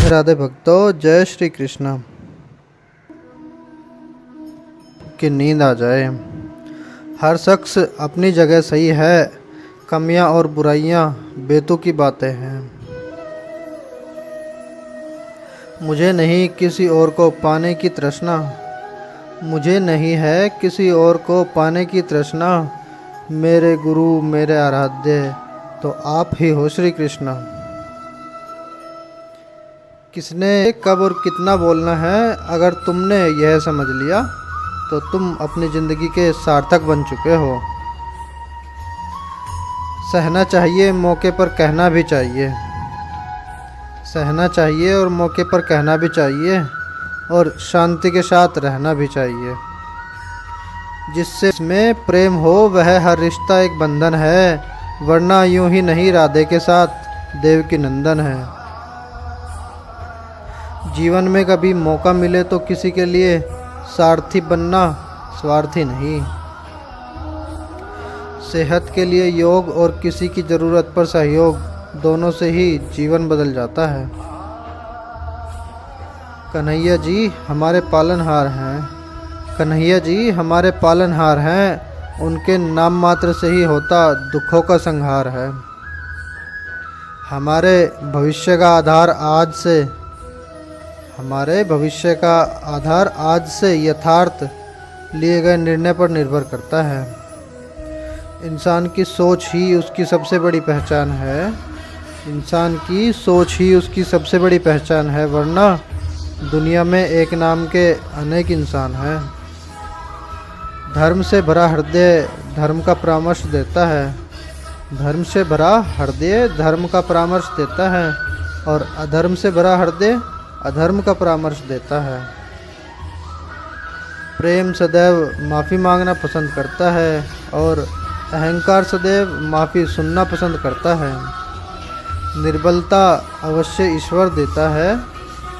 राधे भक्तों, जय श्री कृष्ण। कि नींद आ जाए। हर शख्स अपनी जगह सही है, कमियां और बुराइयां बेतुकी बातें हैं। मुझे नहीं किसी और को पाने की तृष्णा, मुझे नहीं है किसी और को पाने की तृष्णा। मेरे गुरु मेरे आराध्य तो आप ही हो श्री कृष्ण। किसने कब और कितना बोलना है, अगर तुमने यह समझ लिया तो तुम अपनी ज़िंदगी के सार्थक बन चुके हो। सहना चाहिए, मौके पर कहना भी चाहिए। सहना चाहिए और मौके पर कहना भी चाहिए, और शांति के साथ रहना भी चाहिए। जिससे इसमें प्रेम हो वह हर रिश्ता एक बंधन है, वरना यूं ही नहीं राधे के साथ देवकी नंदन है। जीवन में कभी मौका मिले तो किसी के लिए सारथी बनना, स्वार्थी नहीं। सेहत के लिए योग और किसी की ज़रूरत पर सहयोग, दोनों से ही जीवन बदल जाता है। कन्हैया जी हमारे पालनहार हैं, कन्हैया जी हमारे पालनहार हैं। उनके नाम मात्र से ही होता दुखों का संहार है। हमारे भविष्य का आधार आज से, हमारे भविष्य का आधार आज से यथार्थ लिए गए निर्णय पर निर्भर करता है। इंसान की सोच ही उसकी सबसे बड़ी पहचान है। इंसान की सोच ही उसकी सबसे बड़ी पहचान है, वरना दुनिया में एक नाम के अनेक इंसान हैं। धर्म से भरा हृदय धर्म का परामर्श देता है। धर्म से भरा हृदय धर्म का परामर्श देता है, और अधर्म से भरा हृदय अधर्म का परामर्श देता है। प्रेम सदैव माफ़ी मांगना पसंद करता है, और अहंकार सदैव माफ़ी सुनना पसंद करता है। निर्बलता अवश्य ईश्वर देता है,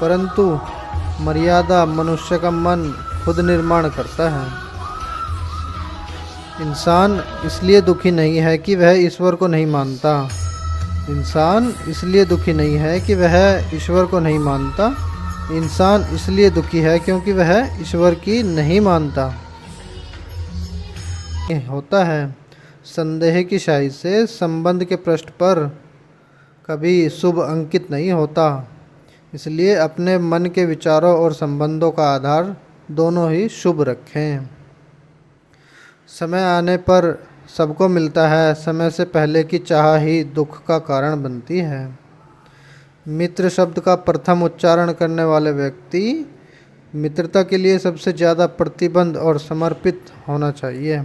परंतु मर्यादा मनुष्य का मन खुद निर्माण करता है। इंसान इसलिए दुखी नहीं है कि वह ईश्वर को नहीं मानता। इंसान इसलिए दुखी नहीं है कि वह ईश्वर को नहीं मानता। इंसान इसलिए दुखी है क्योंकि वह ईश्वर की नहीं मानता। होता है संदेह की शाही से संबंध के पृष्ठ पर कभी शुभ अंकित नहीं होता। इसलिए अपने मन के विचारों और संबंधों का आधार दोनों ही शुभ रखें। समय आने पर सबको मिलता है, समय से पहले की चाह ही दुख का कारण बनती है। मित्र शब्द का प्रथम उच्चारण करने वाले व्यक्ति मित्रता के लिए सबसे ज़्यादा प्रतिबद्ध और समर्पित होना चाहिए।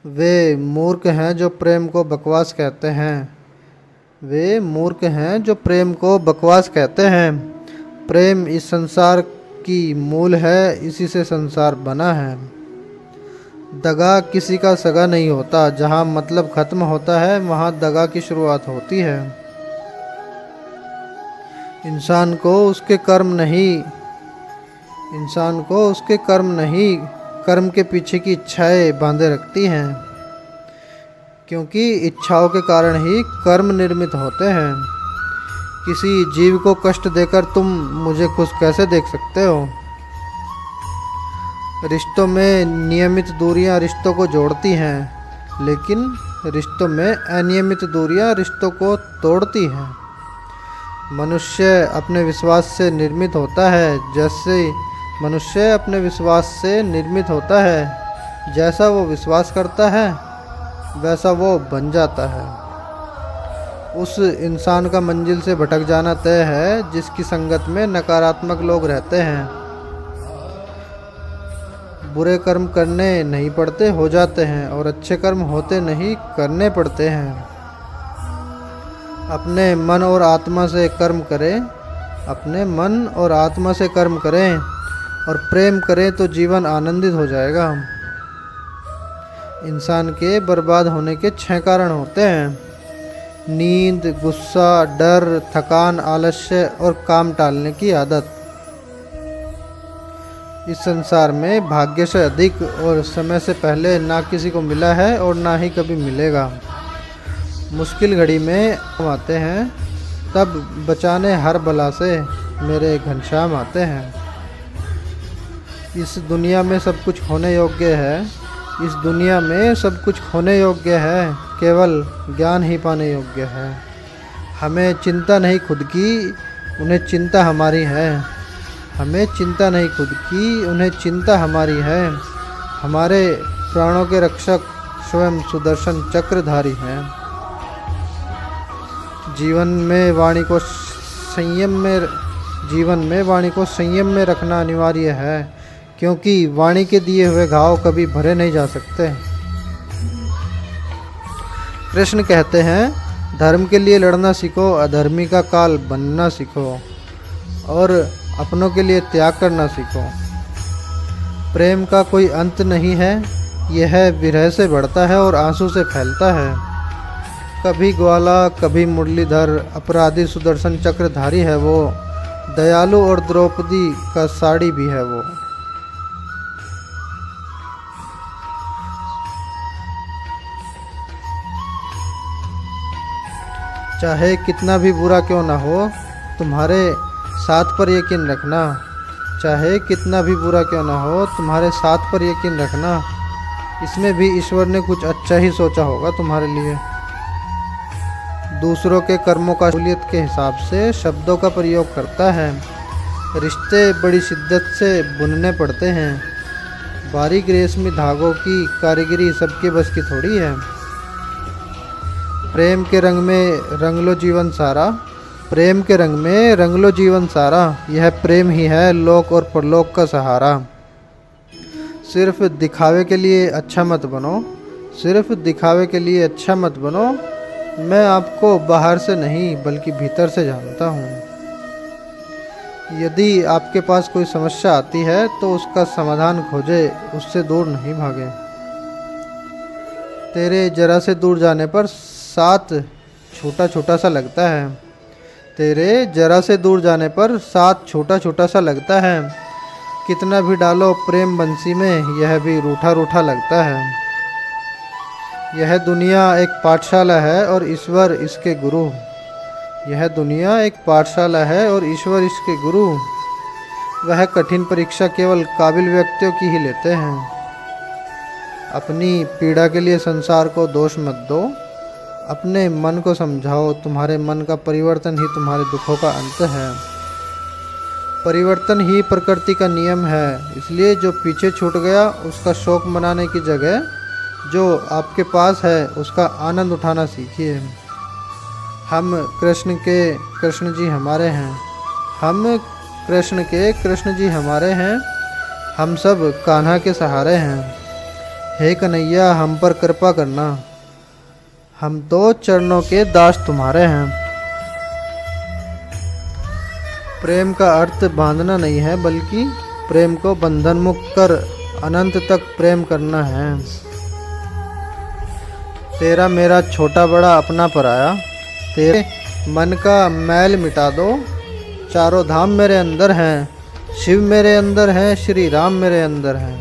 वे मूर्ख हैं जो प्रेम को बकवास कहते हैं। वे मूर्ख हैं जो प्रेम को बकवास कहते हैं। प्रेम इस संसार की मूल है, इसी से संसार बना है। दगा किसी का सगा नहीं होता। जहाँ मतलब खत्म होता है वहाँ दगा की शुरुआत होती है। इंसान को उसके कर्म नहीं कर्म के पीछे की इच्छाएं बांधे रखती हैं, क्योंकि इच्छाओं के कारण ही कर्म निर्मित होते हैं। किसी जीव को कष्ट देकर तुम मुझे खुश कैसे देख सकते हो? रिश्तों में नियमित दूरियां रिश्तों को जोड़ती हैं, लेकिन रिश्तों में अनियमित दूरियां रिश्तों को तोड़ती हैं। मनुष्य अपने विश्वास से निर्मित होता है। मनुष्य अपने विश्वास से निर्मित होता है। जैसा वो विश्वास करता है वैसा वो बन जाता है। उस इंसान का मंजिल से भटक जाना तय है जिसकी संगत में नकारात्मक लोग रहते हैं। बुरे कर्म करने नहीं पड़ते, हो जाते हैं, और अच्छे कर्म होते नहीं, करने पड़ते हैं। अपने मन और आत्मा से कर्म करें, अपने मन और आत्मा से कर्म करें और प्रेम करें तो जीवन आनंदित हो जाएगा। इंसान के बर्बाद होने के 6 कारण होते हैं: नींद, गुस्सा, डर, थकान, आलस्य और काम टालने की आदत। इस संसार में भाग्य से अधिक और समय से पहले ना किसी को मिला है और ना ही कभी मिलेगा। मुश्किल घड़ी में आते हैं, तब बचाने हर बला से मेरे घनश्याम आते हैं। इस दुनिया में सब कुछ होने योग्य है, इस दुनिया में सब कुछ होने योग्य है, केवल ज्ञान ही पाने योग्य है। हमें चिंता नहीं खुद की, उन्हें चिंता हमारी है। हमें चिंता नहीं खुद की, उन्हें चिंता हमारी है। हमारे प्राणों के रक्षक स्वयं सुदर्शन चक्रधारी हैं। जीवन में वाणी को संयम में रखना अनिवार्य है, क्योंकि वाणी के दिए हुए घाव कभी भरे नहीं जा सकते। कृष्ण कहते हैं, धर्म के लिए लड़ना सीखो, अधर्मी का काल बनना सीखो और अपनों के लिए त्याग करना सीखो। प्रेम का कोई अंत नहीं है, यह विरह से बढ़ता है और आंसू से फैलता है। कभी ग्वाला कभी मुरलीधर, अपराधी सुदर्शन चक्रधारी है वो, दयालु और द्रौपदी का साड़ी भी है वो। चाहे कितना भी बुरा क्यों ना हो, तुम्हारे साथ पर यकीन रखना। चाहे कितना भी बुरा क्यों ना हो, तुम्हारे साथ पर यकीन रखना। इसमें भी ईश्वर ने कुछ अच्छा ही सोचा होगा तुम्हारे लिए। दूसरों के कर्मों का सहूलियत के हिसाब से शब्दों का प्रयोग करता है। रिश्ते बड़ी शिद्दत से बुनने पड़ते हैं। बारीक रेशमी धागों की कारीगरी सबके बस की थोड़ी है। प्रेम के रंग में रंग लो जीवन सारा, प्रेम के रंग में रंग लो जीवन सारा। यह प्रेम ही है लोक और परलोक का सहारा। सिर्फ दिखावे के लिए अच्छा मत बनो, सिर्फ दिखावे के लिए अच्छा मत बनो। मैं आपको बाहर से नहीं बल्कि भीतर से जानता हूँ। यदि आपके पास कोई समस्या आती है तो उसका समाधान खोजे, उससे दूर नहीं भागे। तेरे जरा से दूर जाने पर साथ छोटा छोटा सा लगता है। तेरे जरा से दूर जाने पर साथ छोटा छोटा सा लगता है। कितना भी डालो प्रेम बंसी में, यह भी रूठा रूठा लगता है। यह दुनिया एक पाठशाला है और ईश्वर इसके गुरु। यह दुनिया एक पाठशाला है और ईश्वर इसके गुरु। वह कठिन परीक्षा केवल काबिल व्यक्तियों की ही लेते हैं। अपनी पीड़ा के लिए संसार को दोष मत दो। अपने मन को समझाओ, तुम्हारे मन का परिवर्तन ही तुम्हारे दुखों का अंत है। परिवर्तन ही प्रकृति का नियम है। इसलिए जो पीछे छूट गया उसका शोक मनाने की जगह जो आपके पास है उसका आनंद उठाना सीखिए। हम कृष्ण के कृष्ण जी हमारे हैं। हम कृष्ण के कृष्ण जी हमारे हैं। हम सब कान्हा के सहारे हैं। हे कन्हैया, हम पर कृपा करना। हम तो चरणों के दास तुम्हारे हैं। प्रेम का अर्थ बांधना नहीं है, बल्कि प्रेम को बंधन मुक्त कर अनंत तक प्रेम करना है। तेरा मेरा छोटा बड़ा अपना पराया, तेरे मन का मैल मिटा दो। चारों धाम मेरे अंदर हैं, शिव मेरे अंदर हैं, श्री राम मेरे अंदर हैं।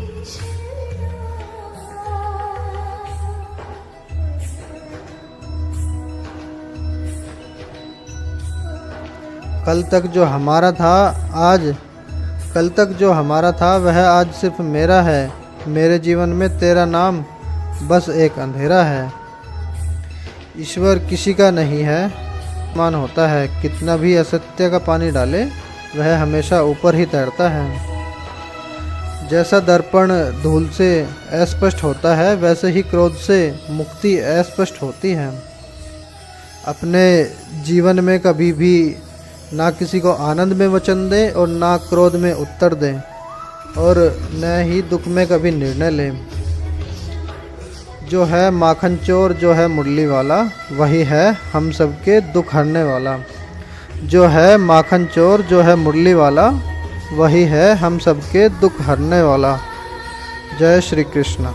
कल तक जो हमारा था वह आज सिर्फ मेरा है। मेरे जीवन में तेरा नाम बस एक अंधेरा है। ईश्वर किसी का नहीं है, मान होता है। कितना भी असत्य का पानी डाले वह हमेशा ऊपर ही तैरता है। जैसा दर्पण धूल से अस्पष्ट होता है, वैसे ही क्रोध से मुक्ति अस्पष्ट होती है। अपने जीवन में कभी भी ना किसी को आनंद में वचन दें और ना क्रोध में उत्तर दें, और न ही दुख में कभी निर्णय लें। जो है माखन चोर, जो है मुरली वाला, वही है हम सबके दुख हरने वाला। जो है माखन चोर, जो है मुरली वाला, वही है हम सबके दुख हरने वाला। जय श्री कृष्ण।